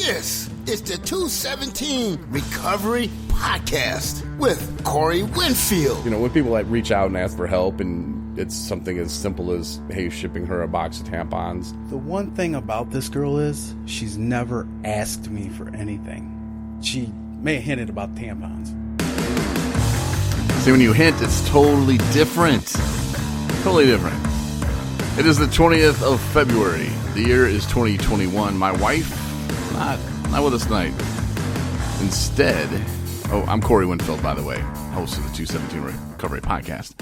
This is the 217 Recovery Podcast with Corey Winfield. You know, when people like reach out and ask for help and it's something as simple as, hey, shipping her a box of tampons. The one thing about this girl is she's never asked me for anything. She may have hinted about tampons. See, when you hint, it's totally different. Totally different. It is the 20th of February. The year is 2021. My wife, not with us tonight. Instead, I'm Corey Winfield, by the way, host of the 217 Recovery Podcast.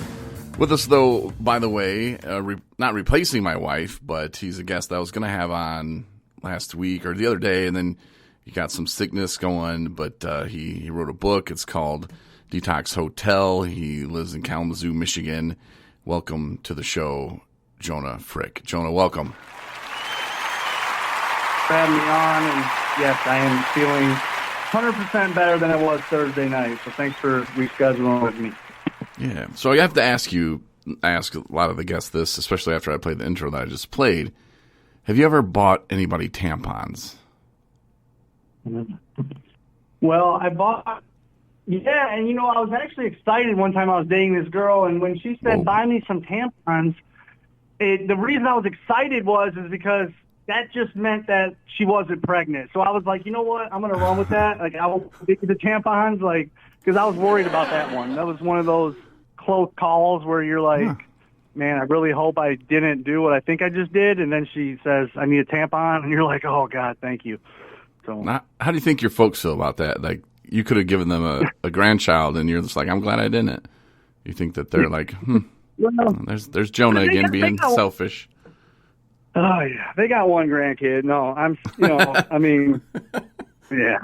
With us, though, by the way, not replacing my wife, but he's a guest that I was going to have on last week or the other day, and then he got some sickness going, but he wrote a book. It's called Detox Hotel. He lives in Kalamazoo, Michigan. Welcome to the show, Jonah Frick. Jonah, welcome. For having me on, and yes, I am feeling 100% better than I was Thursday night, so thanks for rescheduling with me. Yeah, so I have to ask a lot of the guests this, especially after I played the intro that I just played. Have you ever bought anybody tampons? Well, I bought, yeah, and I was actually excited one time I was dating this girl, and when she said, buy me some tampons, the reason I was excited is because that just meant that she wasn't pregnant. So I was like, you know what? I'm going to run with that. Like, I will pick the tampons, because I was worried about that one. That was one of those close calls where you're like, man, I really hope I didn't do what I think I just did. And then she says, I need a tampon. And you're like, oh, God, thank you. So how do you think your folks feel about that? Like, you could have given them a grandchild, and you're just like, I'm glad I didn't. You think that they're like, well, there's Jonah again being selfish. Oh, yeah. They got one grandkid. No, I mean, yeah.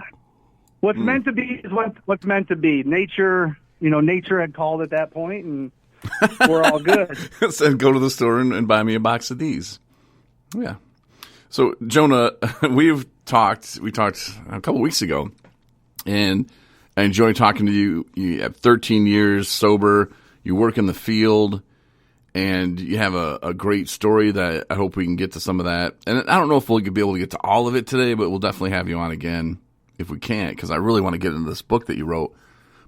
What's meant to be is what's meant to be. Nature had called at that point, and we're all good. Said, go to the store and buy me a box of these. Yeah. So, Jonah, we talked a couple weeks ago, and I enjoyed talking to you. You have 13 years sober. You work in the field. And you have a great story that I hope we can get to some of that. And I don't know if we'll be able to get to all of it today, but we'll definitely have you on again if we can, because I really want to get into this book that you wrote.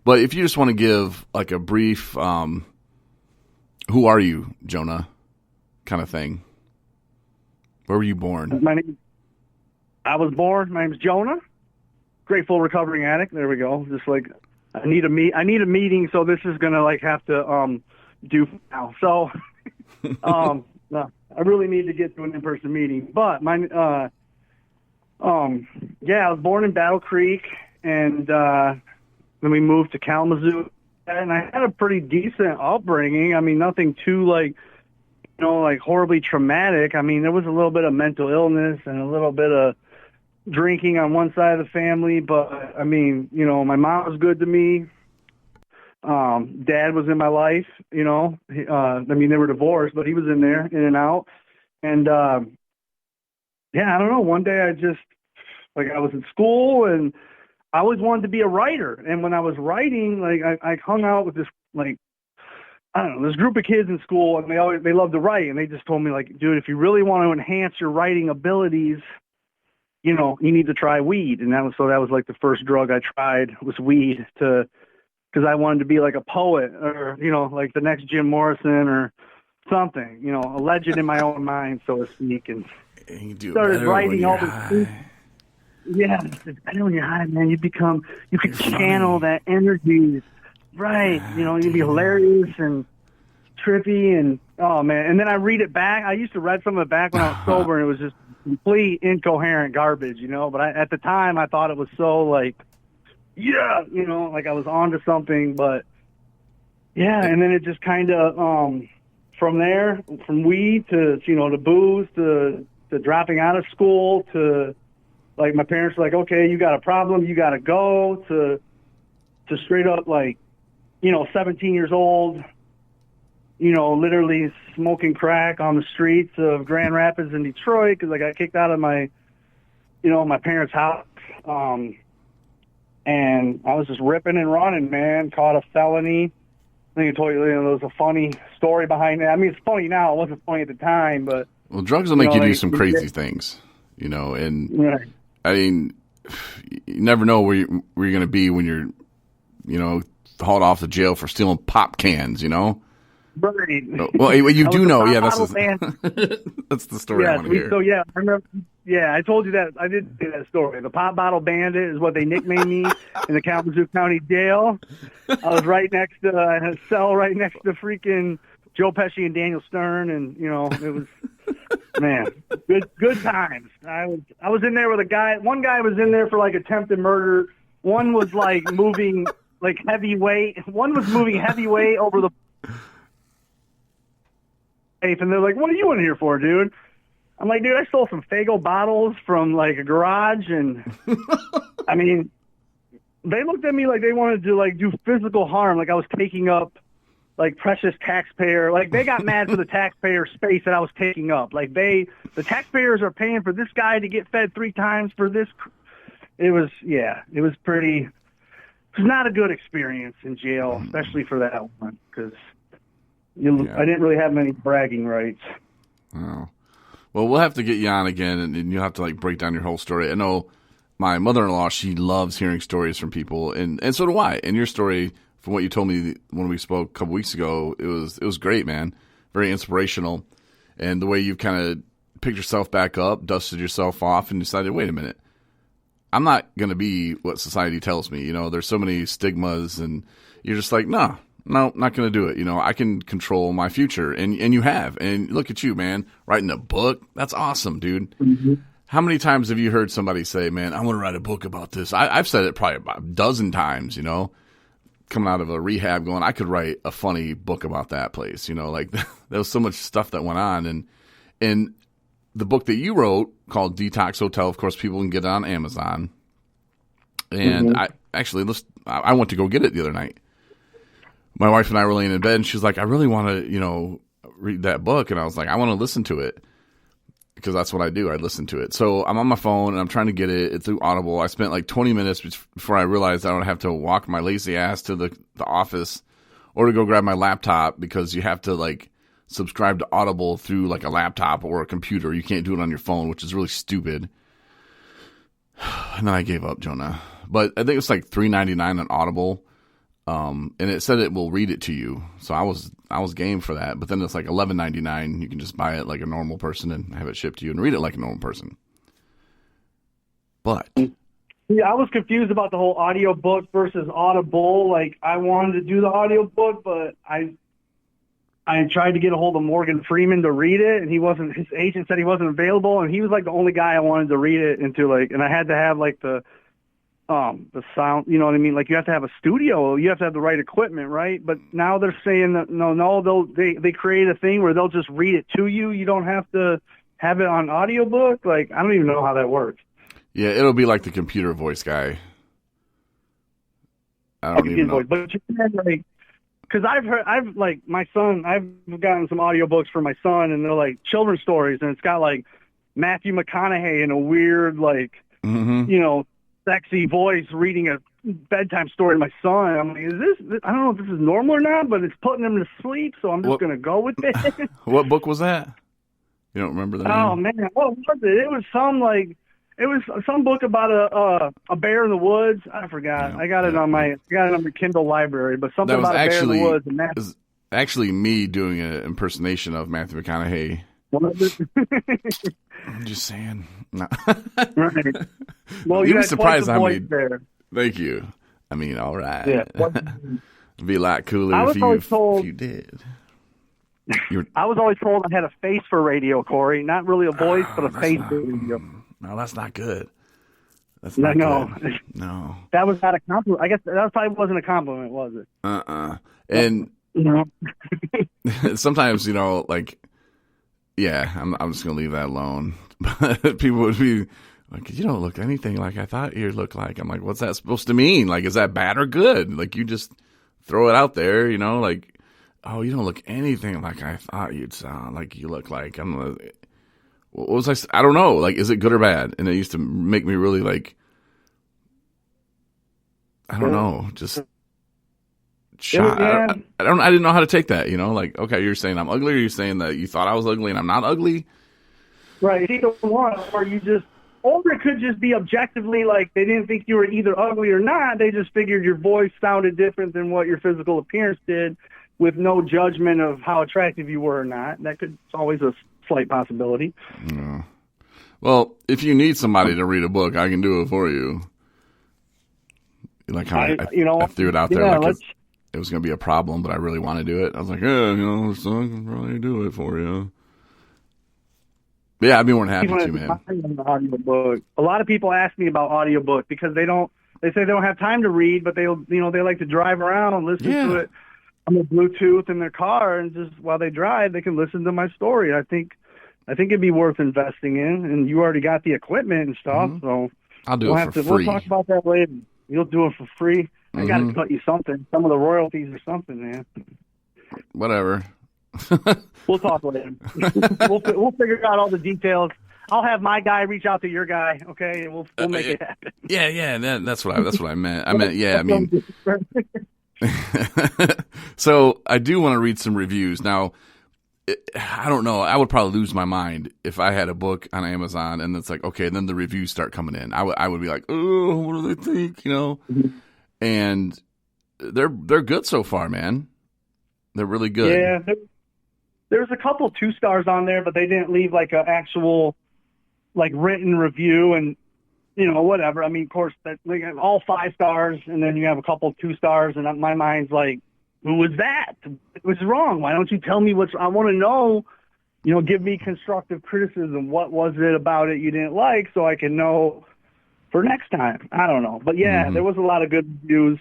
But if you just want to give like a brief, who are you, Jonah, kind of thing. Where were you born? I was born. My name's Jonah. Grateful recovering addict. There we go. Just like I need a meeting, so this is gonna have to do now. So, no, I really need to get to an in-person meeting. But I was born in Battle Creek, and then we moved to Kalamazoo, and I had a pretty decent upbringing. I mean, nothing too horribly traumatic. I mean, there was a little bit of mental illness and a little bit of drinking on one side of the family, but I mean, my mom was good to me. Dad was in my life, I mean, they were divorced, but he was in there, in and out. And, I don't know. One day I just, I was in school and I always wanted to be a writer. And when I was writing, I hung out with this, this group of kids in school, and they loved to write. And they just told me, dude, if you really want to enhance your writing abilities, you need to try weed. And that was the first drug I tried was weed because I wanted to be like a poet or, like the next Jim Morrison or something, a legend in my own mind, so to speak. And started writing all this. Yeah, better when you're high, man. You could channel that energy. Right. You'd be hilarious and trippy and, oh, man. And then I read it back. I used to read some of it back when I was sober, and it was just complete incoherent garbage, But at the time, I thought it was so, yeah, I was onto something, but yeah, and then it just kind of, from there, from weed to, to booze to dropping out of school to, my parents were like, okay, you got a problem, you got to go, to straight up, 17 years old, literally smoking crack on the streets of Grand Rapids in Detroit because I got kicked out of my parents' house. And I was just ripping and running, man. Caught a felony. I think I told you, there was a funny story behind it. I mean, it's funny now. It wasn't funny at the time, but... Well, drugs will make you do some crazy things, and I mean, you never know where you're going to be when you're, hauled off to jail for stealing pop cans, Right. Well, you do know. Yeah, that's the that's the story I want to hear. So, yeah, I remember. Yeah, I told you that. I did say that story. The Pop Bottle Bandit is what they nicknamed me in the Kalamazoo County Jail. I was right next to, I had a cell right next to freaking Joe Pesci and Daniel Stern, and, it was, man, good times. I was in there with a guy. One guy was in there for, like, attempted murder. One was, like, moving, like, heavyweight. One was moving heavyweight over the safe, and they're like, what are you in here for, dude? I'm like, dude, I stole some Faygo bottles from, like, a garage, and, I mean, they looked at me like they wanted to, like, do physical harm, like I was taking up, like, precious taxpayer. Like, they got mad for the taxpayer space that I was taking up. Like, the taxpayers are paying for this guy to get fed 3 times for this. It was not a good experience in jail, especially for that one, because I didn't really have many bragging rights. Oh. Well, we'll have to get you on again, and you'll have to, like, break down your whole story. I know my mother-in-law, she loves hearing stories from people, and so do I. And your story, from what you told me when we spoke a couple weeks ago, it was great, man. Very inspirational. And the way you've kind of picked yourself back up, dusted yourself off, and decided, wait a minute, I'm not going to be what society tells me. There's so many stigmas, and you're just like, no, not going to do it. I can control my future, and you have. And look at you, man, writing a book. That's awesome, dude. Mm-hmm. How many times have you heard somebody say, man, I want to write a book about this? I've said it probably about a dozen times, coming out of a rehab going, I could write a funny book about that place. Like there was so much stuff that went on. And the book that you wrote called Detox Hotel, of course, people can get it on Amazon. And I went to go get it the other night. My wife and I were laying in bed, and she was like, I really want to, read that book. And I was like, I want to listen to it, because that's what I do. I listen to it. So I'm on my phone, and I'm trying to get it through Audible. I spent like 20 minutes before I realized I don't have to walk my lazy ass to the office or to go grab my laptop, because you have to, like, subscribe to Audible through, like, a laptop or a computer. You can't do it on your phone, which is really stupid. And then I gave up, Jonah. But I think it's like $3.99 on Audible. And it said it will read it to you. So I was game for that. But then it's like $11.99. You can just buy it like a normal person and have it shipped to you and read it like a normal person. But yeah, I was confused about the whole audiobook versus Audible. Like, I wanted to do the audiobook, but I tried to get a hold of Morgan Freeman to read it, and his agent said he wasn't available, and he was like the only guy I wanted to read it into, like, and I had to have like the sound, you know what I mean? Like, you have to have a studio, you have to have the right equipment, right? But now they're saying that they create a thing where they'll just read it to you. You don't have to have it on audiobook. Like, I don't even know how that works. Yeah, it'll be like the computer voice guy. I don't even know. But you can, like, because I've gotten some audiobooks for my son, and they're like children's stories, and it's got like Matthew McConaughey in a weird, like, sexy voice reading a bedtime story to my son. I'm like, I don't know if this is normal or not, but it's putting him to sleep, so I'm just going to go with it. What book was that? You don't remember that? Oh, man. What was it? It was some book about a bear in the woods. I forgot. Yeah, I got it on my Kindle library, but something about a bear in the woods. And that was actually me doing an impersonation of Matthew McConaughey. I'm just saying. No. Right. Well, you'd be surprised how many. There. Thank you. I mean, all right. Yeah. It'd be a lot cooler if you did. I was always told I had a face for radio, Corey. Not really a voice, but a face for radio. No, that's not good. That's not good. No. That was not a compliment. I guess that probably wasn't a compliment, was it? And sometimes, like, yeah, I'm just gonna leave that alone. But people would be like, you don't look anything like I thought you looked like. I'm like, what's that supposed to mean? Like, is that bad or good? Like, you just throw it out there, like, oh, you don't look anything like I thought you'd sound like you look like. What was I don't know. Like, is it good or bad? And it used to make me really, like, I don't know, just shot. Yeah. I didn't know how to take that, like, okay, you're saying I'm ugly, or you're saying that you thought I was ugly and I'm not ugly? Right. It's either one, or or it could just be objectively like they didn't think you were either ugly or not. They just figured your voice sounded different than what your physical appearance did, with no judgment of how attractive you were or not. It's always a slight possibility. Yeah. Well, if you need somebody to read a book, I can do it for you. Like how I threw it out there like it was going to be a problem, but I really want to do it. I was like, so I can probably do it for you. But yeah, I'd be more than happy to, man. A lot of people ask me about audiobook because they say they don't have time to read, but they like to drive around and listen to it on the Bluetooth in their car, and just while they drive, they can listen to my story. I think it'd be worth investing in, and you already got the equipment and stuff, so I'll do it for free. We'll talk about that later. You'll do it for free. I got to cut you something, some of the royalties or something, man. Whatever. We'll talk later. We'll figure out all the details. I'll have my guy reach out to your guy, okay, and we'll make it happen. Yeah. That's what I meant. I mean. So I do want to read some reviews now. I don't know. I would probably lose my mind if I had a book on Amazon and it's like, okay, then the reviews start coming in. I would be like, oh, what do they think? Mm-hmm. And they're good so far, man. They're really good. Yeah, there's a couple 2 stars on there, but they didn't leave like an actual like written review and whatever. I mean, of course, that like all 5 stars, and then you have a couple 2 stars, and my mind's like, who was that? What's wrong? Why don't you tell me I want to know, give me constructive criticism. What was it about it you didn't like so I can know for next time? I don't know. But yeah, there was a lot of good reviews.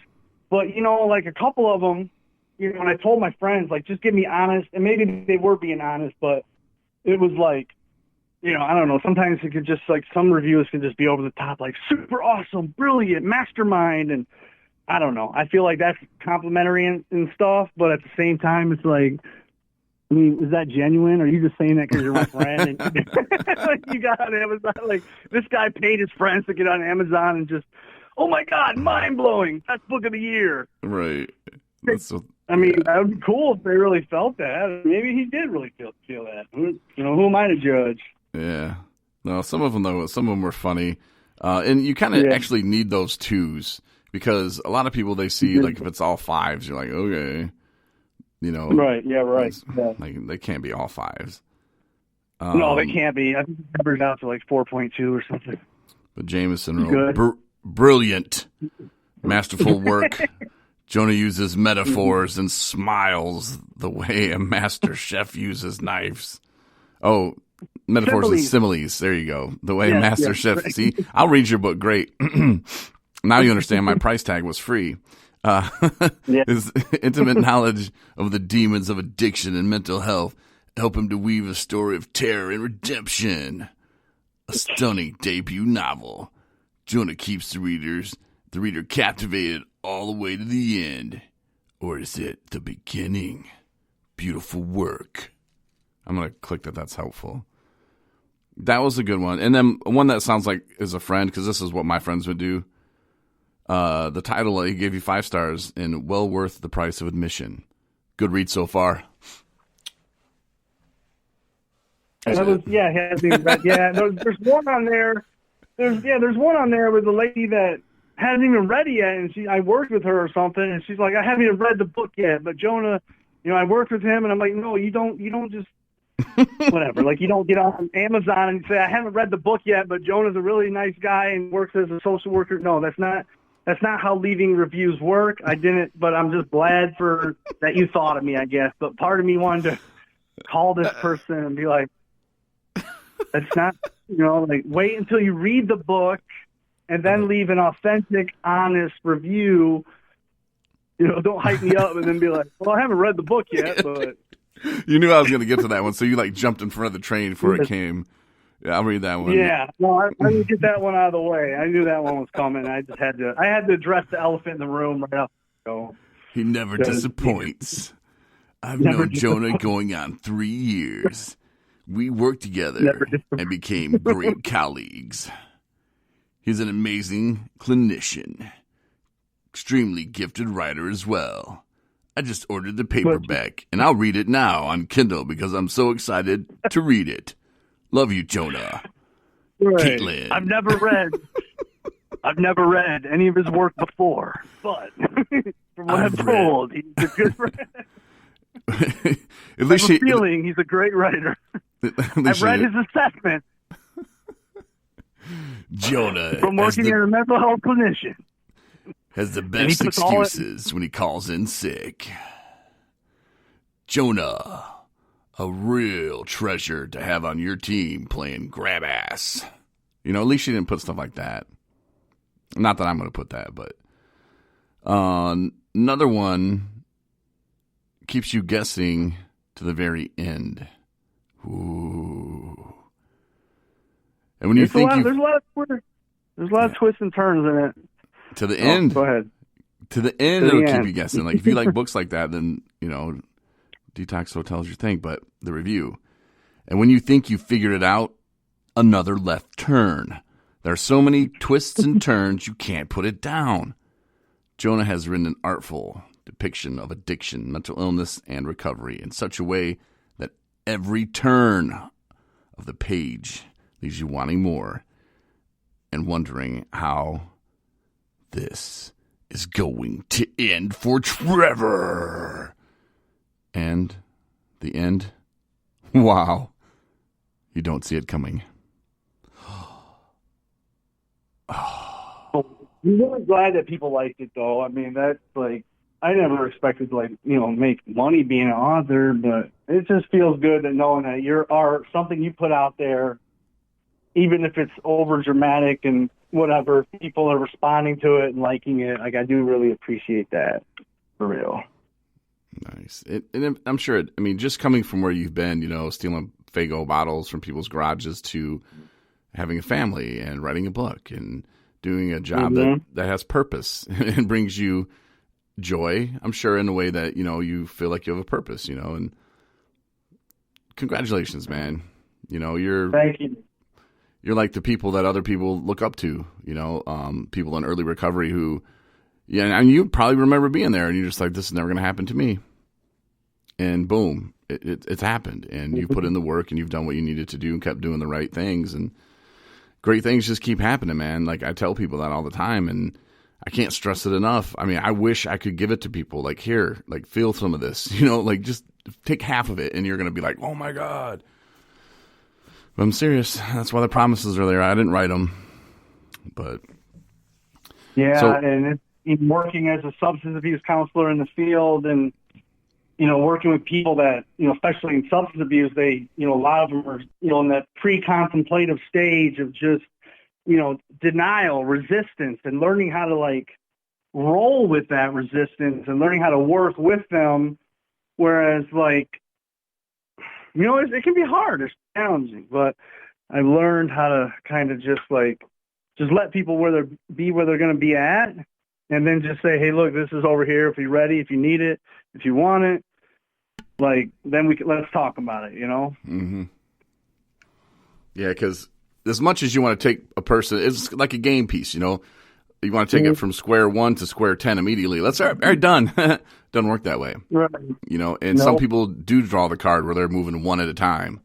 But, like a couple of them, and I told my friends, like, just give me honest, and maybe they were being honest, but it was like, I don't know. Sometimes it could just like some reviews can just be over the top, like super awesome, brilliant, mastermind. And I don't know. I feel like that's complimentary and stuff, but at the same time, it's like, I mean, is that genuine? Or are you just saying that because you're my friend? And you got on Amazon, like this guy paid his friends to get on Amazon and just, oh my God, mind blowing. Best book of the year. Right. I mean, that would be cool if they really felt that. Maybe he did really feel that. Who am I to judge? Yeah. No, some of them were funny. And you kind of actually need those 2s because a lot of people, they see, like, if it's all 5s, you're like, okay, Right, yeah, right. Yeah. Like, they can't be all 5s. No, they can't be. I think it numbers out to like 4.2 or something. But Jameson wrote, brilliant, masterful work. Jonah uses metaphors and smiles the way a master chef uses knives. Oh, metaphors and similes. There you go. The way master chef. Right. See, I'll read your book. Great. Now you understand my price tag was free. His intimate knowledge of the demons of addiction and mental health help him to weave a story of terror and redemption. A stunning debut novel. Jonah keeps the reader captivated all the way to the end. Or is it the beginning? Beautiful work. I'm going to click that's helpful. That was a good one. And then one that sounds like is a friend, because this is what my friends would do. The title, he gave you 5 stars and well worth the price of admission. Good read so far. There's one on there. There's one on there with a lady that hasn't even read it yet, and I worked with her or something, and she's like, I haven't even read the book yet, but Jonah, I worked with him, and I'm like, no, you don't just whatever. Like, you don't get on Amazon and say, I haven't read the book yet, but Jonah's a really nice guy and works as a social worker. No, that's not how leaving reviews work. I didn't, but I'm just glad that you thought of me, I guess. But part of me wanted to call this person and be like, that's not, like, wait until you read the book and then leave an authentic, honest review. Don't hype me up and then be like, well, I haven't read the book yet, but. You knew I was going to get to that one, so you like jumped in front of the train before it came. Yeah, I'll read that one. Yeah, no, I didn't get that one out of the way. I knew that one was coming. I just had to address the elephant in the room right off. So, he never disappoints. I've known Jonah going on 3 years. We worked together and became great colleagues. He's an amazing clinician, extremely gifted writer as well. I just ordered the paperback, and I'll read it now on Kindle because I'm so excited to read it. Love you, Jonah. Right. Caitlin. I've never read any of his work before, but from what I'm told, he's a good writer. At least I have a feeling he's a great writer. I've read his assessment. Jonah, from working as a mental health clinician, has the best excuses when he calls in sick. Jonah, a real treasure to have on your team playing grab ass. You know, at least she didn't put stuff like that. Not that I'm going to put that, but another one keeps you guessing to the very end. Ooh. And when you think there's a lot of twists and turns in it. To the end. Go ahead. To the end, it'll keep you guessing. Like if you like books like that, then Detox Hotel's your thing. But the review, and when you think you figured it out, another left turn. There are so many twists and turns you can't put it down. Jonah has written an artful depiction of addiction, mental illness, and recovery in such a way that every turn of the page leaves you wanting more and wondering how this is going to end for Trevor. And the end, wow, you don't see it coming. I'm really glad that people liked it, though. I mean, that's like, I never expected to, make money being an author, but it just feels good to knowing that your art, something you put out there, even if it's over dramatic and whatever, people are responding to it and liking it. Like, I do really appreciate that, for real. Nice. And I'm sure, just coming from where you've been, stealing Faygo bottles from people's garages to having a family and writing a book and doing a job that has purpose and brings you joy, I'm sure, in a way that, you feel like you have a purpose, and congratulations, man. Thank you. You're like the people that other people look up to, people in early recovery who, and you probably remember being there and you're just like, this is never going to happen to me. And boom, it's happened. And you put in the work and you've done what you needed to do and kept doing the right things. And great things just keep happening, man. Like I tell people that all the time and I can't stress it enough. I mean, I wish I could give it to people like here, like feel some of this, just take half of it and you're going to be like, oh my God. But I'm serious. That's why the promises are there. I didn't write them, but yeah. And it's working as a substance abuse counselor in the field and, working with people that, especially in substance abuse, they, a lot of them are, in that pre-contemplative stage of just, denial, resistance, and learning how to roll with that resistance and learning how to work with them. Whereas it can be hard. It's challenging, but I've learned how to kind of just let people where they're going to be at, and then just say, hey, look, this is over here. If you're ready, if you need it, if you want it, then let's talk about it. Mm-hmm. Yeah, because as much as you want to take a person, it's like a game piece. You want to take it from square one to square 10 immediately. All right, done. Doesn't work that way. Right. And some people do draw the card where they're moving one at a time.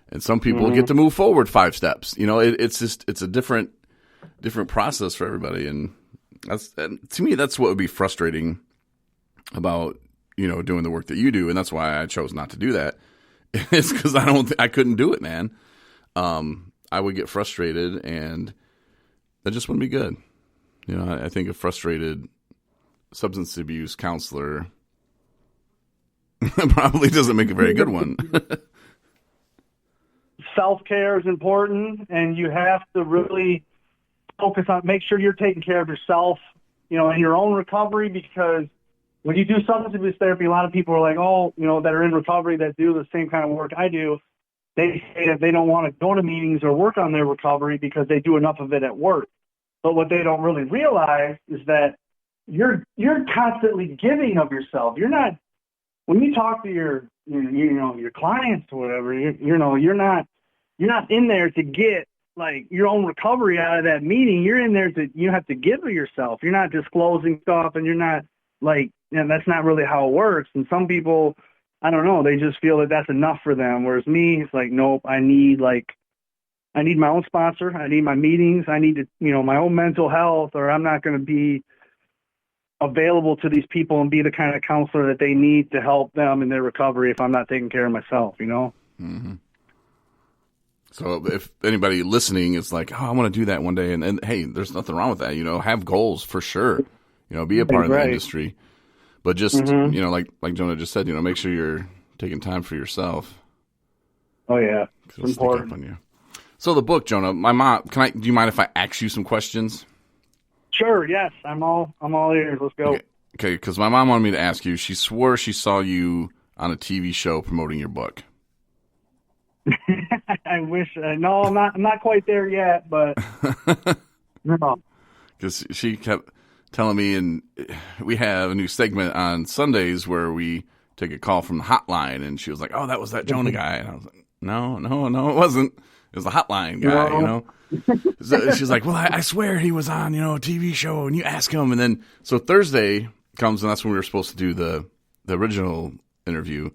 And some people get to move forward 5 steps. It's a different process for everybody. And to me, that's what would be frustrating about, doing the work that you do. And that's why I chose not to do that. It's because I couldn't do it, man. I would get frustrated and that just wouldn't be good. I think a frustrated substance abuse counselor probably doesn't make a very good one. Self-care is important, and you have to really focus on, make sure you're taking care of yourself, in your own recovery, because when you do substance abuse therapy, a lot of people are like, that are in recovery that do the same kind of work I do. They say that they don't want to go to meetings or work on their recovery because they do enough of it at work. But what they don't really realize is that you're constantly giving of yourself. You're not, when you talk to your clients or whatever, you're not in there to get your own recovery out of that meeting. You're in there you have to give of yourself. You're not disclosing stuff, and you're not that's not really how it works. And some people, I don't know, they just feel that that's enough for them. Whereas me, it's nope, I need I need my own sponsor. I need my meetings. I need to, my own mental health, or I'm not going to be available to these people and be the kind of counselor that they need to help them in their recovery if I'm not taking care of myself, Mm-hmm. So if anybody listening is like, oh, I want to do that one day, and hey, there's nothing wrong with that. Have goals for sure. Be a part of the industry, but just like Jonah just said, make sure you're taking time for yourself. Oh yeah, it's important. On you. So the book, Jonah, my mom, do you mind if I ask you some questions? Sure. Yes, I'm all ears. Let's go. Okay. Because my mom wanted me to ask you. She swore she saw you on a TV show promoting your book. I wish. No, I'm not quite there yet, but no. Because she kept telling me, and we have a new segment on Sundays where we take a call from the hotline, and she was like, "Oh, that was that Jonah guy," and I was like, "No, it wasn't. It was the hotline guy." No. So she's like, "Well, I swear he was on, a TV show, and you ask him." And then so Thursday comes, and that's when we were supposed to do the original interview.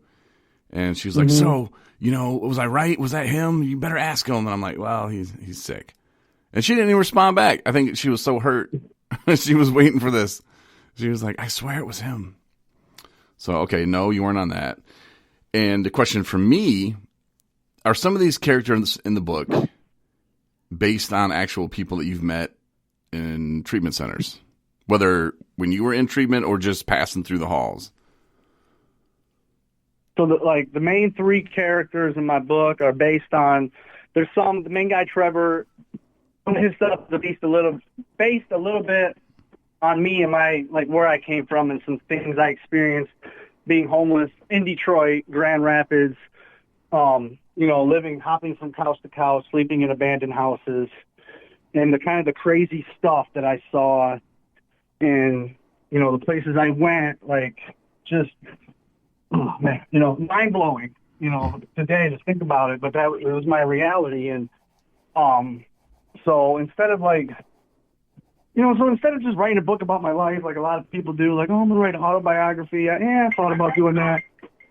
And she's like, "So, was I right? Was that him? You better ask him." And I'm like, "Well, he's sick." And she didn't even respond back. I think she was so hurt. She was waiting for this. She was like, "I swear it was him." So, okay, no, you weren't on that. And the question for me, are some of these characters in the book based on actual people that you've met in treatment centers, whether when you were in treatment or just passing through the halls? So the main three characters in my book are based on, the main guy, Trevor, his stuff is based a little bit on me and my, where I came from and some things I experienced being homeless in Detroit, Grand Rapids, hopping from couch to couch, sleeping in abandoned houses, and the kind of the crazy stuff that I saw and, the places I went, just, oh man, mind blowing, today to think about it, but it was my reality. And, so instead of just writing a book about my life, like a lot of people do, like, oh, I'm going to write an autobiography. I thought about doing that.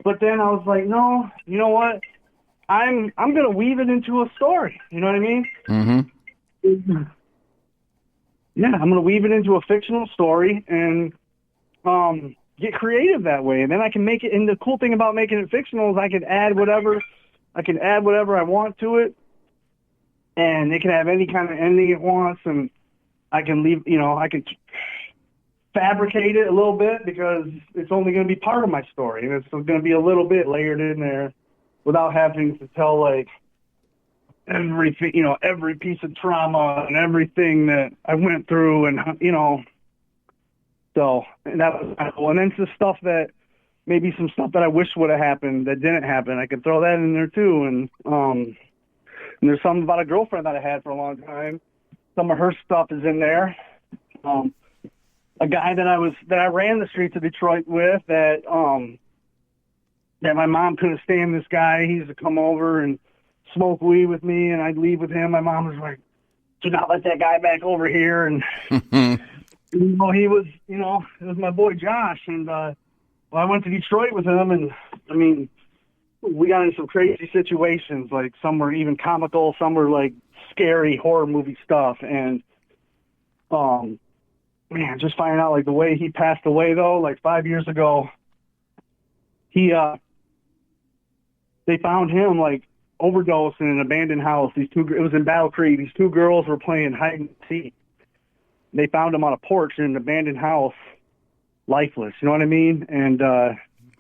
But then I was like, no, you know what? I'm going to weave it into a story. You know what I mean? Mm-hmm. Yeah, I'm going to weave it into a fictional story and get creative that way. And then I can make it, and the cool thing about making it fictional is I can add whatever I want to it. And it can have any kind of ending it wants, and I can leave, I can fabricate it a little bit because it's only going to be part of my story, and it's going to be a little bit layered in there without having to tell everything, every piece of trauma and everything that I went through, and so and that was kind of cool. And then some stuff that maybe some stuff that I wish would have happened that didn't happen, I could throw that in there too, and there's something about a girlfriend that I had for a long time. Some of her stuff is in there. A guy that I ran the streets of Detroit with that my mom couldn't stand this guy. He used to come over and smoke weed with me, and I'd leave with him. My mom was like, "Do not let that guy back over here." And he was, it was my boy Josh. And I went to Detroit with him, and I mean, we got in some crazy situations. Like some were even comical, some were like scary horror movie stuff. And man, just finding out the way he passed away though, 5 years ago, they found him overdosed in an abandoned house. It was in Battle Creek. These two girls were playing hide and seek. They found him on a porch in an abandoned house, lifeless. You know what I mean? And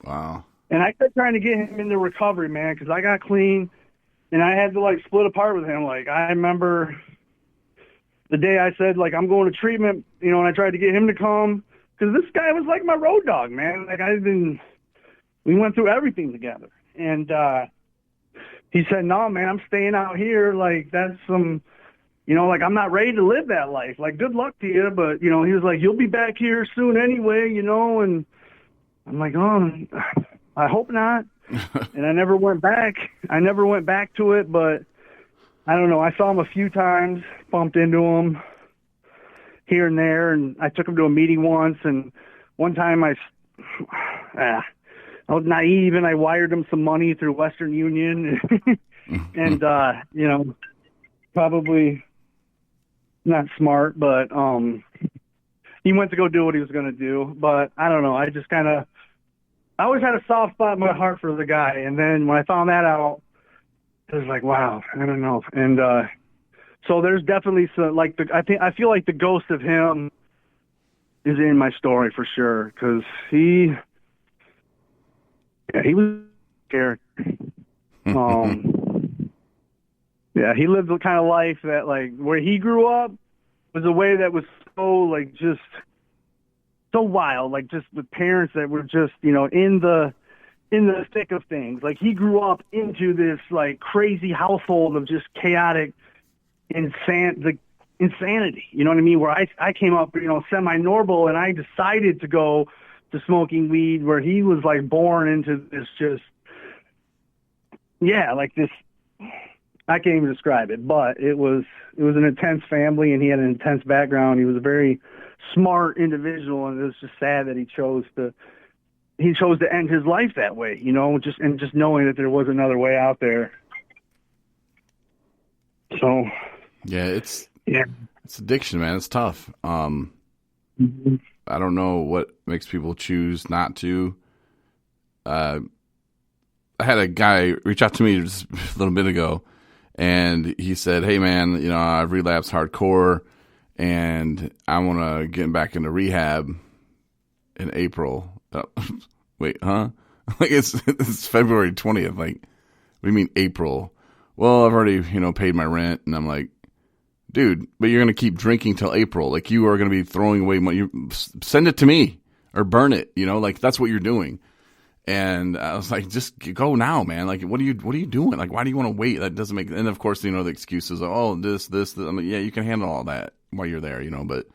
wow. And I kept trying to get him into recovery, man, because I got clean, and I had to split apart with him. I remember the day I said I'm going to treatment, and I tried to get him to come, because this guy was my road dog, man. We went through everything together, and he said, "No, man, I'm staying out here. That's some, I'm not ready to live that life. Good luck to you, but he was like, you'll be back here soon anyway, and I'm like, oh, I hope not." And I never went back. To it, but I don't know. I saw him a few times, bumped into him here and there, and I took him to a meeting once, and one time I was naive, and I wired him some money through Western Union, and probably not smart, but he went to go do what he was going to do. But I don't know. I always had a soft spot in my heart for the guy. And then when I found that out, it was like, wow, I don't know. And so there's definitely some, I feel like the ghost of him is in my story for sure, because he was scared. Yeah, he lived the kind of life that, like, where he grew up was a way that was so, like, just so wild, like, just with parents that were just, in the thick of things. Like, he grew up into this, like, crazy household of just chaotic insanity. You know what I mean? Where I came up, semi-normal, and I decided to go to smoking weed, where he was, like, born into this just, like this, I can't even describe it, but it was an intense family, and he had an intense background. He was a very smart individual, and it was just sad that he chose to end his life that way, just knowing that there was another way out there. So yeah, it's addiction, man. It's tough. I don't know what makes people choose not to. I had a guy reach out to me just a little bit ago, and he said, hey, man, I've relapsed hardcore, and I want to get back into rehab in April. Wait, huh? Like, it's February 20th. Like, what do you mean April? Well, I've already, paid my rent. And I'm like, dude, but you're going to keep drinking till April. Like, you are going to be throwing away money. Send it to me or burn it. Like, that's what you're doing. And I was like, just go now, man. Like, what are you doing? Like, why do you want to wait? That doesn't make, and of course, the excuses are, oh, this. I'm like, yeah, you can handle all that while you're there, but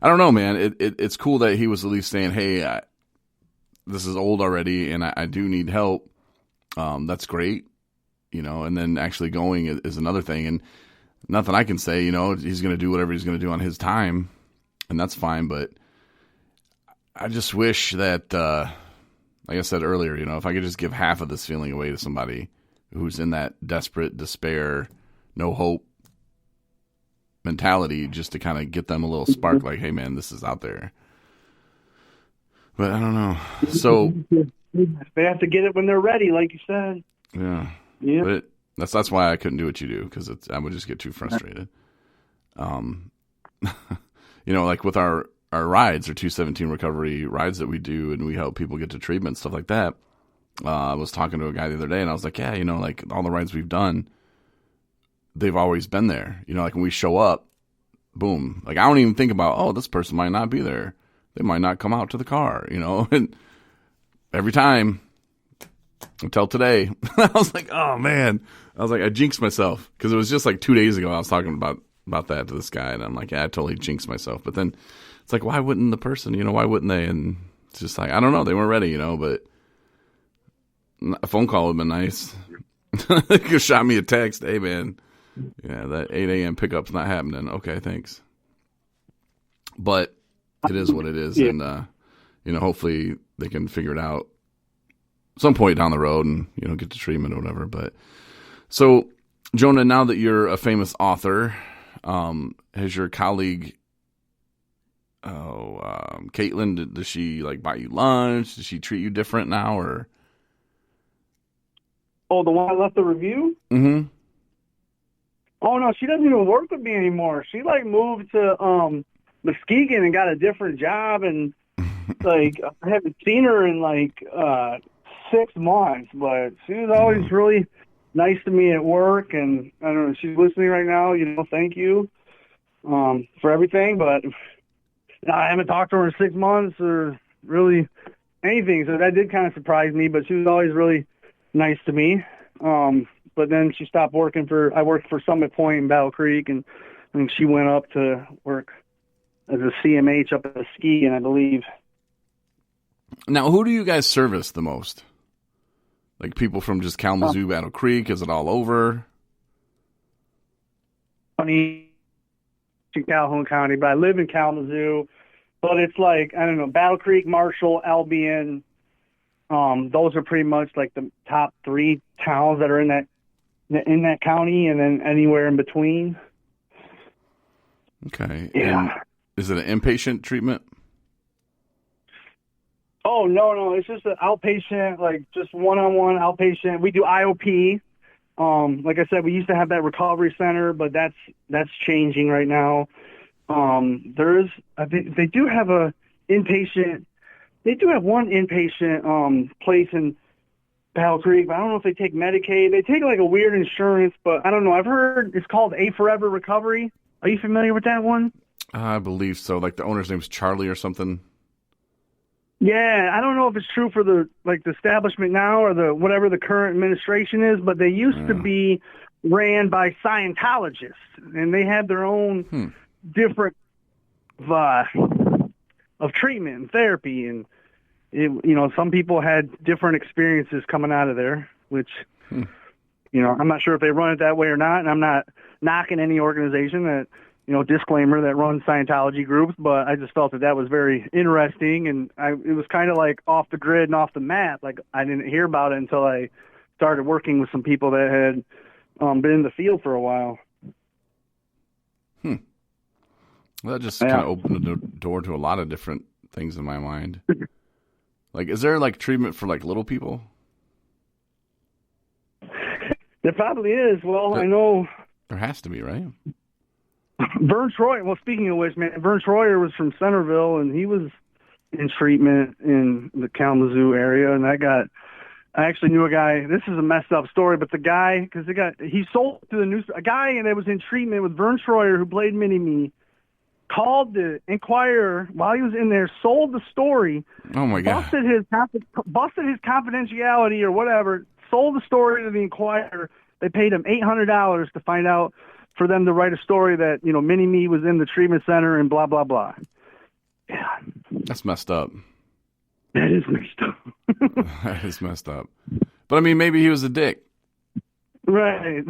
I don't know, man. It's cool that he was at least saying, hey, this is old already, and I do need help. That's great, and then actually going is another thing. And nothing I can say, he's going to do whatever he's going to do on his time, and that's fine. But I just wish that, like I said earlier, if I could just give half of this feeling away to somebody who's in that desperate despair, no hope mentality, just to kind of get them a little spark, like, hey, man, this is out there. But I don't know. So they have to get it when they're ready, like you said. Yeah. But that's why I couldn't do what you do, because I would just get too frustrated. Like with our rides, our 217 recovery rides that we do, and we help people get to treatment, stuff like that. I was talking to a guy the other day, and I was like, yeah, like all the rides we've done, they've always been there. Like when we show up, boom. Like I don't even think about, oh, this person might not be there. They might not come out to the car, and every time until today, I was like, oh man, I jinxed myself, because it was just like 2 days ago I was talking about that to this guy, and I'm like, yeah, I totally jinxed myself. But then it's like, why wouldn't the person, why wouldn't they? And it's just like, I don't know, they weren't ready, but a phone call would have been nice. They could have shot me a text, hey man, yeah, that 8 a.m. pickup's not happening. Okay, thanks. But it is what it is, yeah. And hopefully they can figure it out some point down the road and get to treatment or whatever. But so, Jonah, now that you're a famous author, has your colleague, Caitlin, does she like buy you lunch? Does she treat you different now, or? Oh, the one I left the review? Mm-hmm. Oh no, she doesn't even work with me anymore. She like moved to Muskegon and got a different job, and like I haven't seen her in like 6 months, but she was always really nice to me at work, and I don't know, she's listening right now, thank you for everything, but I haven't talked to her in 6 months or really anything, so that did kind of surprise me, but she was always really nice to me. But then she stopped working I worked for Summit Point in Battle Creek, and she went up to work as a CMH up at Muskegon, I believe. Now, who do you guys service the most? Like people from just Kalamazoo, Battle Creek? Is it all over? In Calhoun County, but I live in Kalamazoo. But it's like, I don't know, Battle Creek, Marshall, Albion. Those are pretty much like the top 3 towns that are in that in that county and then anywhere in between. Okay. Yeah. And is it an inpatient treatment? Oh, no. It's just an outpatient, like just one-on-one outpatient. We do IOP. Like I said, we used to have that recovery center, but that's changing right now. They do have one inpatient place in Battle Creek, but I don't know if they take Medicaid. They take like a weird insurance, but I don't know. I've heard it's called A Forever Recovery. Are you familiar with that one? I believe so. Like the owner's name's Charlie or something. Yeah, I don't know if it's true for the establishment now or the whatever the current administration is, but they used to be ran by Scientologists, and they had their own different of treatment and therapy, and some people had different experiences coming out of there, which I'm not sure if they run it that way or not, and I'm not knocking any organization that. Disclaimer that runs Scientology groups, but I just felt that was very interesting, and it was kind of like off the grid and off the map. Like I didn't hear about it until I started working with some people that had been in the field for a while. Well, that just kind of opened the door to a lot of different things in my mind. Like, is there like treatment for like little people? There probably is. Well, I know there has to be, right? Vern Troyer, well, speaking of which, man, Vern Troyer was from Centerville, and he was in treatment in the Kalamazoo area, and I actually knew a guy, this is a messed up story, but the guy, because he sold to the news, a guy that was in treatment with Vern Troyer, who played Mini-Me, called the Inquirer while he was in there, sold the story, oh my God, busted his confidentiality or whatever, sold the story to the Inquirer. They paid him $800 to find out, for them to write a story that, Mini-Me was in the treatment center and blah, blah, blah. Yeah. That's messed up. That is messed up. That is messed up. But, I mean, maybe he was a dick. Right.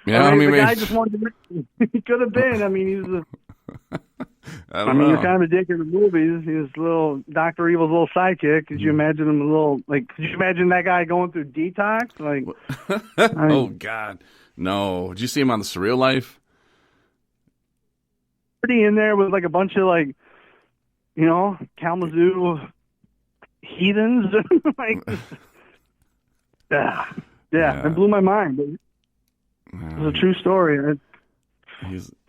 Yeah, the guy just wanted to... He could have been. I mean, he was I don't know. he was kind of a dick in the movies. He was little Dr. Evil's little sidekick. Could you imagine him could you imagine that guy going through Detox? Like, oh, God. No. Did you see him on The Surreal Life? Pretty in there with like a bunch of Kalamazoo heathens. It blew my mind. It was a true story.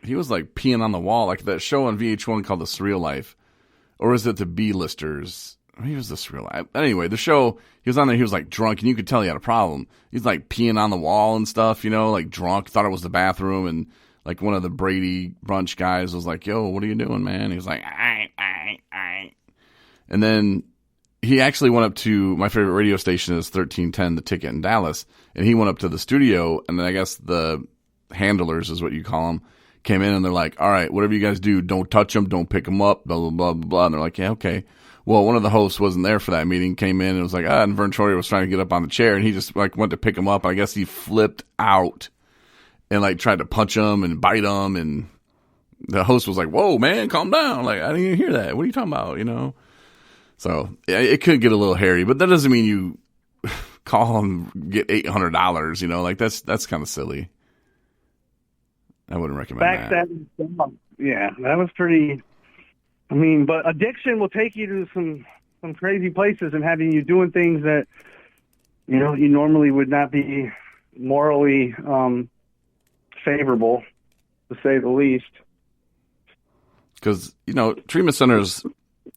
He was like peeing on the wall, like that show on VH1 called The Surreal Life. Or is it the B-listers? He was The Surreal Life. Anyway, the show, he was on there, he was like drunk, and you could tell he had a problem. He's like peeing on the wall and stuff, like drunk, thought it was the bathroom, and like one of the Brady Bunch guys was like, yo, what are you doing, man? He was like, I. And then he actually went up to, my favorite radio station is 1310, The Ticket in Dallas, and he went up to the studio, and then I guess the handlers is what you call them, came in, and they're like, all right, whatever you guys do, don't touch them, don't pick them up, blah, blah, blah, blah, blah. And they're like, yeah, okay. Well, one of the hosts wasn't there for that meeting, came in and was like, and Vern Troyer was trying to get up on the chair, and he just like went to pick him up. I guess he flipped out and like tried to punch him and bite him, and the host was like, whoa, man, calm down. Like, I didn't even hear that. What are you talking about, So it could get a little hairy, but that doesn't mean you call him, get $800, like that's kind of silly. I wouldn't recommend that. Yeah, that was pretty... I mean, but addiction will take you to some crazy places and having you doing things that, you normally would not be morally favorable, to say the least. Because, treatment centers,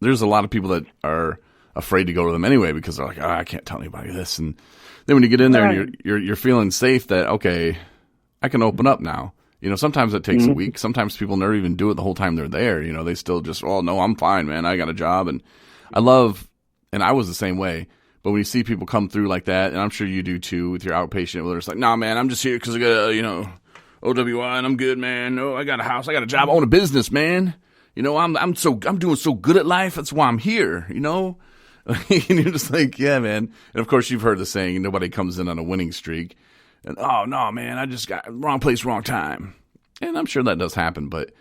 there's a lot of people that are afraid to go to them anyway because they're like, I can't tell anybody this. And then when you get in there and you're feeling safe that, okay, I can open up now. Sometimes it takes a week. Sometimes people never even do it the whole time they're there. They still just, oh, no, I'm fine, man. I got a job. And I was the same way. But when you see people come through like that, and I'm sure you do too with your outpatient, where it's like, nah, man, I'm just here because I got, OWI and I'm good, man. No, I got a house. I got a job. I own a business, man. I'm doing so good at life. That's why I'm here, And you're just like, yeah, man. And of course, you've heard the saying, nobody comes in on a winning streak. And, oh, no, man, I just got wrong place, wrong time. And I'm sure that does happen, but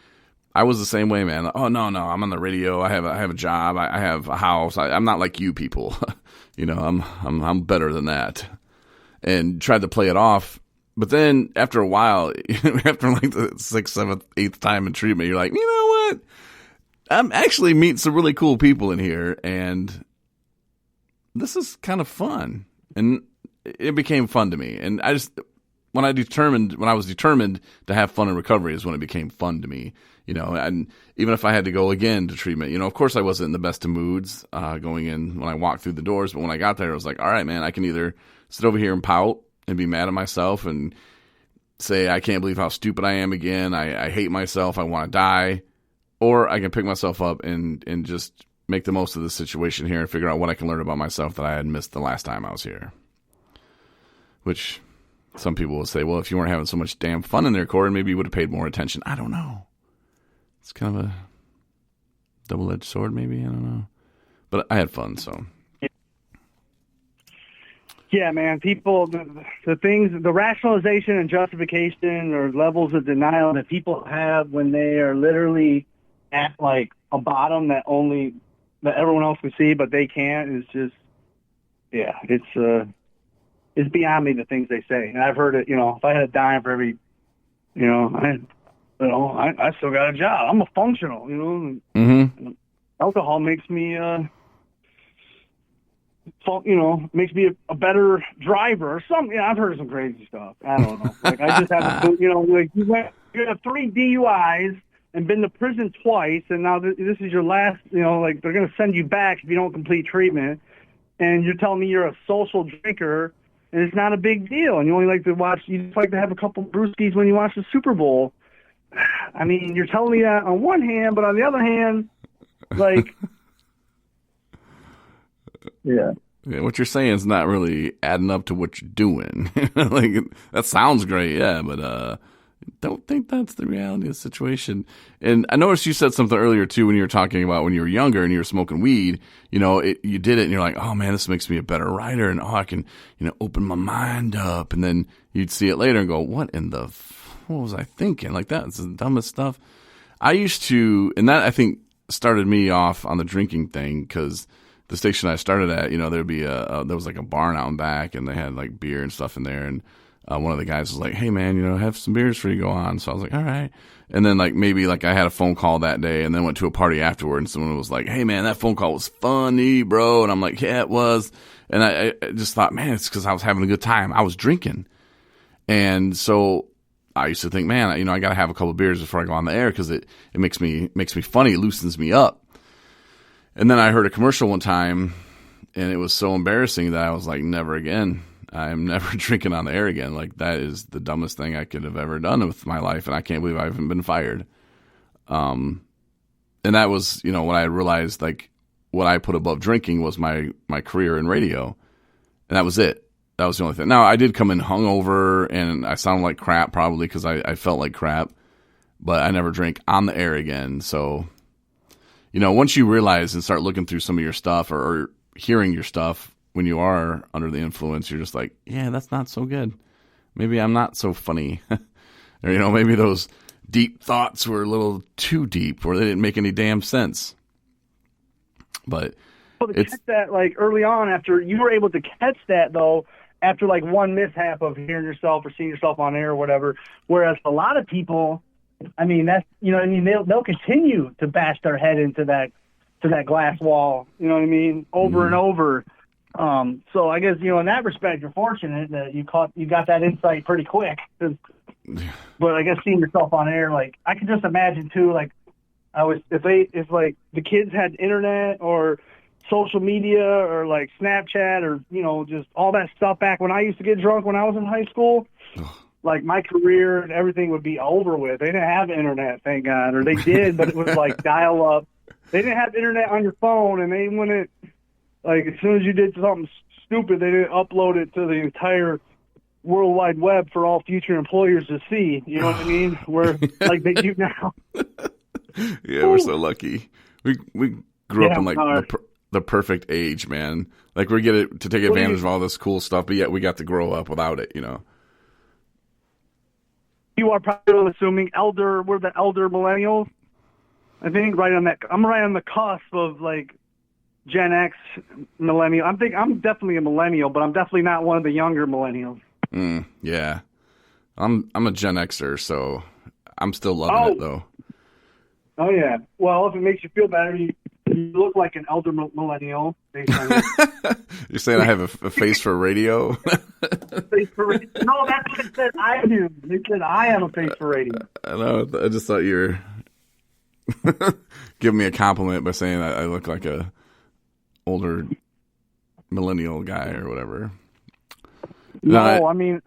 I was the same way, man. Oh, no, I'm on the radio. I have a job. I have a house. I'm not like you people. I'm better than that. And tried to play it off. But then after a while, after like the 6th, 7th, 8th time in treatment, you're like, you know what? I'm actually meeting some really cool people in here, and this is kind of fun. And it became fun to me. And when I was determined to have fun in recovery is when it became fun to me. You know, and even if I had to go again to treatment, you know, of course I wasn't in the best of moods going in when I walked through the doors. But when I got there, I was like, all right, man, I can either sit over here and pout and be mad at myself and say, I can't believe how stupid I am again. I hate myself. I want to die. Or I can pick myself up and just make the most of the situation here and figure out what I can learn about myself that I had missed the last time I was here. Which some people will say, well, if you weren't having so much damn fun in there, Corey, maybe you would have paid more attention. I don't know. It's kind of a double-edged sword, maybe. I don't know. But I had fun, so. Yeah, man. People, the things, the rationalization and justification or levels of denial that people have when they are literally at like a bottom that everyone else can see, but they can't, is just, yeah, it's beyond me the things they say. And I've heard it, you know, if I had a dime for every, I still got a job. I'm a functional, you know. Mm-hmm. Alcohol makes me, makes me a better driver or something. Yeah, I've heard of some crazy stuff. I don't know. Like I just haven't, like you have 3 DUIs and been to prison twice, and now this is your last. Like they're gonna send you back if you don't complete treatment, and you're telling me you're a social drinker, and it's not a big deal, and you only like to watch. You just like to have a couple brewskis when you watch the Super Bowl. I mean, you're telling me that on one hand, but on the other hand, like, yeah. Yeah, what you're saying is not really adding up to what you're doing. Like that sounds great, yeah, but don't think that's the reality of the situation. And I noticed you said something earlier too when you were talking about when you were younger and you were smoking weed. You did it, and you're like, oh man, this makes me a better writer, and I can, open my mind up. And then you'd see it later and go, what was I thinking? Like that's the dumbest stuff. I used to, and that I think started me off on the drinking thing because the station I started at, there'd be there was like a barn out in back, and they had like beer and stuff in there. And one of the guys was like, "Hey man, have some beers before you go on." So I was like, "All right." And then maybe I had a phone call that day, and then went to a party afterward, and someone was like, "Hey man, that phone call was funny, bro." And I'm like, "Yeah, it was." And I just thought, man, it's because I was having a good time. I was drinking, and so I used to think, man, I got to have a couple of beers before I go on the air because it makes me funny, it loosens me up. And then I heard a commercial one time, and it was so embarrassing that I was like, never again. I'm never drinking on the air again. Like, that is the dumbest thing I could have ever done with my life, and I can't believe I haven't been fired. And that was, when I realized, like, what I put above drinking was my career in radio, and that was it. That was the only thing. Now, I did come in hungover, and I sounded like crap probably because I felt like crap, but I never drank on the air again, so... once you realize and start looking through some of your stuff or hearing your stuff when you are under the influence, you're just like, yeah, that's not so good. Maybe I'm not so funny. Or, maybe those deep thoughts were a little too deep or they didn't make any damn sense. But to catch that, like, early on after you were able to catch that, though, after, like, one mishap of hearing yourself or seeing yourself on air or whatever, whereas a lot of people... I mean, that's, they'll continue to bash their head into that glass wall, over and over. So I guess, in that respect, you're fortunate that you got that insight pretty quick. But I guess seeing yourself on air, like, I can just imagine too, like, if like the kids had internet or social media or like Snapchat or, just all that stuff back when I used to get drunk when I was in high school. Like, my career and everything would be over with. They didn't have internet, thank God. Or they did, but it was, like, dial-up. They didn't have internet on your phone, and they wouldn't, like, as soon as you did something stupid, they didn't upload it to the entire World Wide Web for all future employers to see. You know what I mean? Where, like, they do now. Yeah, we're so lucky. We grew up in, like, the perfect age, man. Like, we get to take advantage of all this cool stuff, but yet we got to grow up without it, You are probably assuming we're the elder millennials. I think I'm right on the cusp of like Gen X millennial. I'm definitely a millennial, but I'm definitely not one of the younger millennials. Yeah. I'm a Gen Xer, so I'm still loving it though. Oh yeah. Well, if it makes you feel better, you look like an elder millennial. Based on You're saying I have a face for radio? face for radio. No, that's what they said I do. They said I have a face for radio. I know. I just thought you were giving me a compliment by saying I look like a older millennial guy or whatever. No, I mean,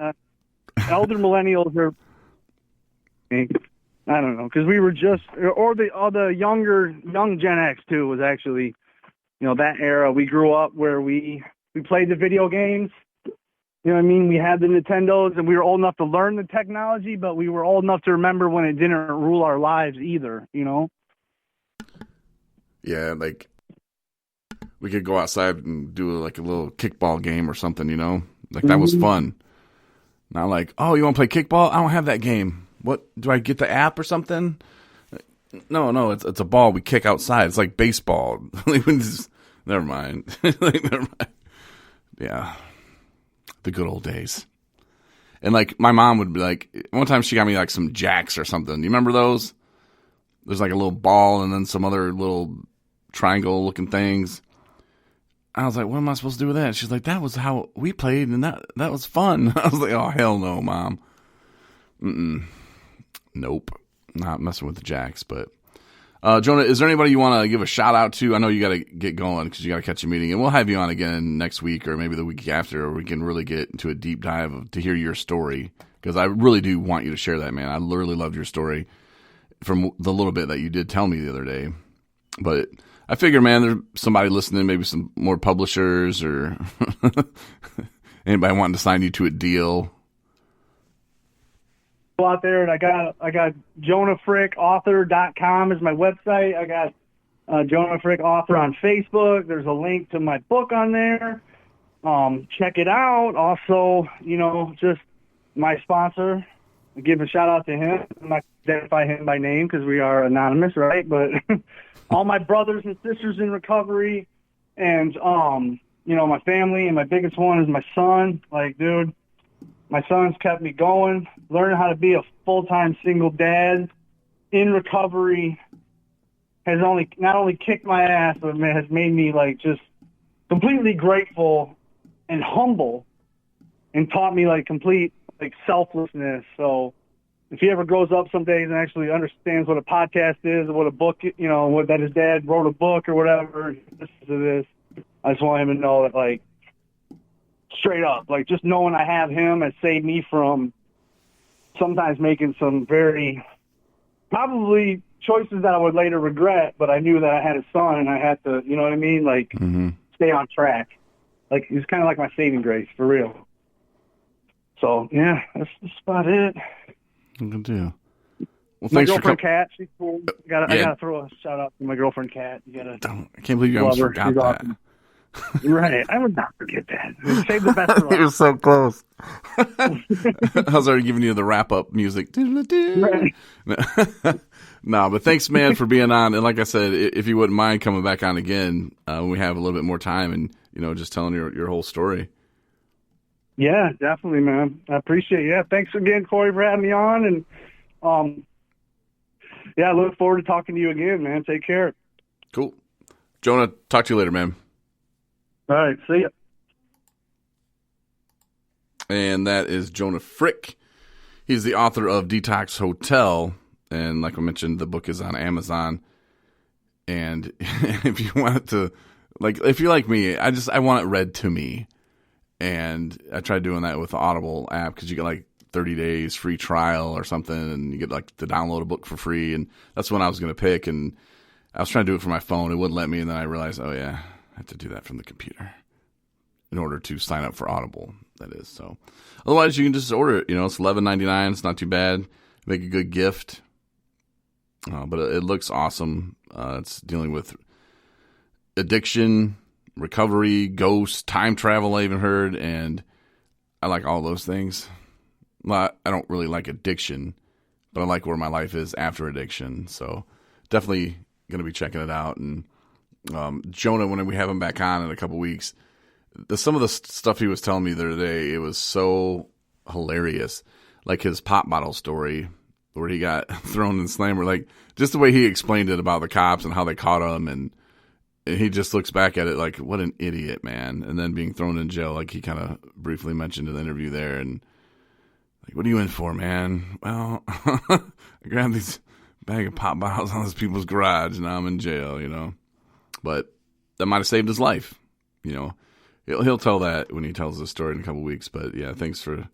elder millennials are. I don't know, because we were just, or the young Gen X too was actually, that era. We grew up where we played the video games. You know what I mean? We had the Nintendos, and we were old enough to learn the technology, but we were old enough to remember when it didn't rule our lives either. Yeah, like we could go outside and do like a little kickball game or something. Like that was fun. Not like, oh, you want to play kickball? I don't have that game. What, do I get the app or something? No, it's a ball we kick outside. It's like baseball. Never mind. Never mind. Yeah. The good old days. And like my mom would be like, one time she got me like some jacks or something. You remember those? There's like a little ball and then some other little triangle looking things. I was like, what am I supposed to do with that? She's like, that was how we played and that was fun. I was like, oh, hell no, Mom. Nope. Not messing with the jacks, but Jonah, is there anybody you want to give a shout out to? I know you got to get going because you got to catch a meeting, and we'll have you on again next week or maybe the week after, or we can really get into a deep dive to hear your story, because I really do want you to share that, man. I literally loved your story from the little bit that you did tell me the other day. But I figure, man, there's somebody listening, maybe some more publishers or anybody wanting to sign you to a deal. Out there, and I got JonahFrickAuthor.com is my website. I got Jonah Frick Author on Facebook. There's a link to my book on there. Check it out. Also, just my sponsor. I give a shout out to him. I'm not going to identify him by name because we are anonymous, right? But all my brothers and sisters in recovery, and my family, and my biggest one is my son. Like, dude. My son's kept me going, learning how to be a full-time single dad in recovery has not only kicked my ass, but has made me like just completely grateful and humble, and taught me like complete like selflessness. So if he ever grows up some days and actually understands what a podcast is, or what a book, what that his dad wrote a book or whatever, listen to this, I just want him to know that like, straight up, like just knowing I have him has saved me from sometimes making some very probably choices that I would later regret, but I knew that I had a son and I had to, you know what I mean? Like stay on track. Like he's kind of like my saving grace for real. So yeah, that's about it. Good deal. Well, my thanks girlfriend for Kat, she's cool. I gotta throw a shout out to my girlfriend Kat. I can't believe you almost forgot she's that. Awesome. Right, I would not forget that. Save the best for last. You're so close. I was already giving you the wrap-up music. Right. No, but thanks, man, for being on. And like I said, if you wouldn't mind coming back on again when we have a little bit more time and, just telling your whole story. Yeah, definitely, man. I appreciate it. Yeah, thanks again, Corey, for having me on. And, I look forward to talking to you again, man. Take care. Cool. Jonah, talk to you later, man. All right, see ya. And that is Jonah Frick. He's the author of Detox Hotel, and like I mentioned, the book is on Amazon. And if you want to, like, if you're like me, I want it read to me. And I tried doing that with the Audible app because you get like 30 days free trial or something, and you get like to download a book for free. And that's what I was going to pick. And I was trying to do it for my phone. It wouldn't let me. And then I realized, oh yeah, I have to do that from the computer in order to sign up for Audible, that is. So otherwise you can just order it. It's $11.99. It's not too bad. Make a good gift. But it looks awesome. It's dealing with addiction, recovery, ghosts, time travel, I even heard. And I like all those things. Well, I don't really like addiction, but I like where my life is after addiction. So definitely going to be checking it out. And Jonah, when we have him back on in a couple weeks, some of the stuff he was telling me the other day, it was so hilarious. like his pop bottle story where he got thrown in slammer, like just the way he explained it about the cops and how they caught him, and he just looks back at it like, what an idiot, man. And then being thrown in jail, like he kind of briefly mentioned in the interview there, and like, what are you in for, man? Well, I grabbed these bag of pop bottles on these people's garage, and now I'm in jail, you know. But that might have saved his life, you know. He'll tell that when he tells the story in a couple weeks. But yeah, thanks for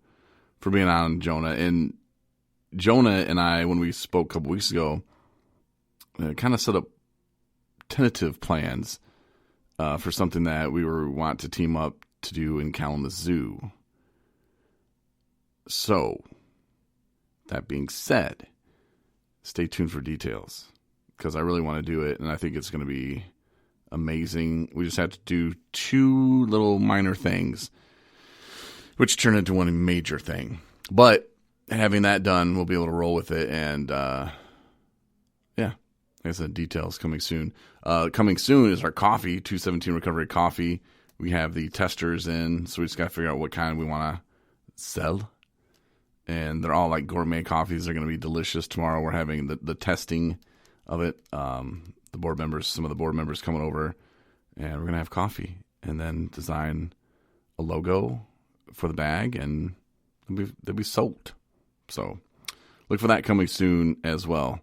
being on, Jonah. And Jonah and I, when we spoke a couple weeks ago, kind of set up tentative plans for something that we want to team up to do in Kalamazoo. So, that being said, stay tuned for details, because I really want to do it, and I think it's going to be amazing. We just have to do 2 little minor things, which turn into one major thing. But having that done, we'll be able to roll with it. And yeah, like I said, details coming soon. Coming soon is our coffee, 217 Recovery Coffee. We have the testers in, so we just got to figure out what kind we want to sell. And they're all like gourmet coffees. They're going to be delicious. Tomorrow we're having the testing of it. The board members, some of the board members coming over, and we're going to have coffee and then design a logo for the bag, and they'll be sold. So look for that coming soon as well.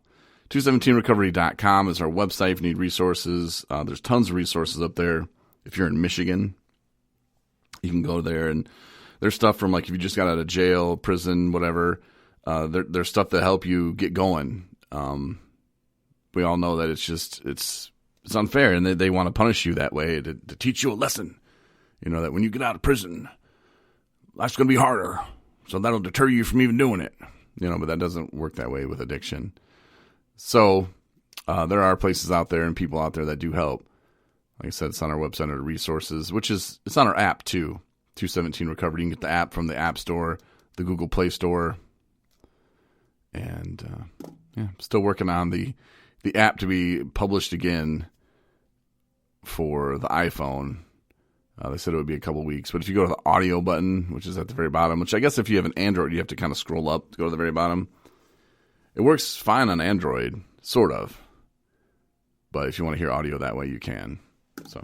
217recovery.com is our website if you need resources. There's tons of resources up there. If you're in Michigan, you can go there, and there's stuff from, like, if you just got out of jail, prison, whatever. There's stuff that help you get going. We all know that it's unfair, and they want to punish you that way to teach you a lesson. You know, that when you get out of prison, life's going to be harder, so that'll deter you from even doing it. You know, but that doesn't work that way with addiction. So there are places out there and people out there that do help. Like I said, it's on our website under resources, it's on our app too, 217 Recovery. You can get the app from the App Store, the Google Play Store, and still working on the app to be published again for the iPhone. They said it would be a couple weeks, but if you go to the audio button, which is at the very bottom, which I guess if you have an Android, you have to kind of scroll up to go to the very bottom. It works fine on Android, sort of. But if you want to hear audio that way, you can. So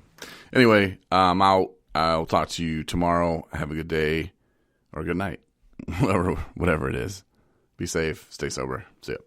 anyway, I'm out. I'll talk to you tomorrow. Have a good day or a good night, whatever it is. Be safe. Stay sober. See ya.